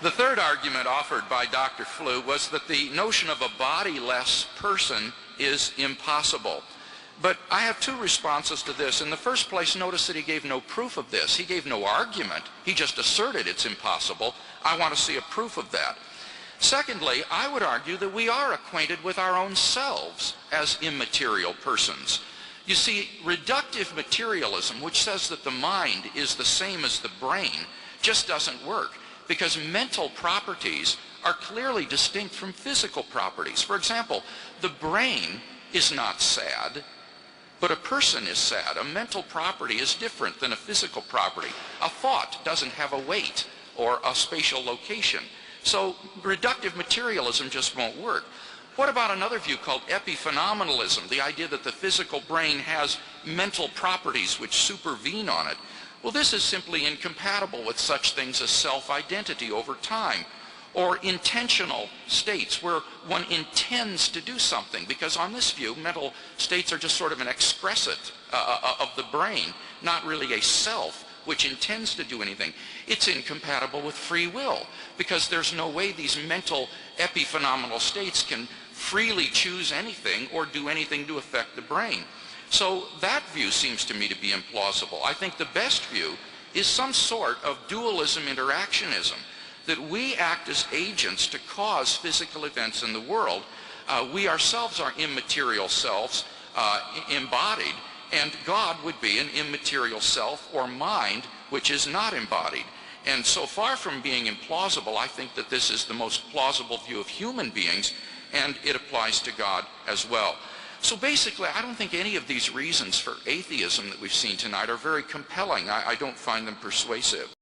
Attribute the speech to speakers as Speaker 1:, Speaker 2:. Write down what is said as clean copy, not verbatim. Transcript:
Speaker 1: The third argument offered by Dr. Flew was that the notion of a bodiless person is impossible. But I have two responses to this. In the first place, notice that he gave no proof of this. He gave no argument. He just asserted it's impossible. I want to see a proof of that. Secondly, I would argue that we are acquainted with our own selves as immaterial persons. You see, reductive materialism, which says that the mind is the same as the brain, just doesn't work, because mental properties are clearly distinct from physical properties. For example, the brain is not sad, but a person is sad. A mental property is different than a physical property. A thought doesn't have a weight or a spatial location. So reductive materialism just won't work. What about another view called epiphenomenalism, the idea that the physical brain has mental properties which supervene on it? Well, this is simply incompatible with such things as self-identity over time, or intentional states where one intends to do something, because on this view, mental states are just sort of an excrescent of the brain, not really a self which intends to do anything. It's incompatible with free will, because there's no way these mental epiphenomenal states can freely choose anything or do anything to affect the brain. So that view seems to me to be implausible. I think the best view is some sort of dualism interactionism, that we act as agents to cause physical events in the world. We ourselves are immaterial selves embodied, and God would be an immaterial self or mind which is not embodied. And so far from being implausible, I think that this is the most plausible view of human beings, and it applies to God as well. So basically, I don't think any of these reasons for atheism that we've seen tonight are very compelling. I don't find them persuasive.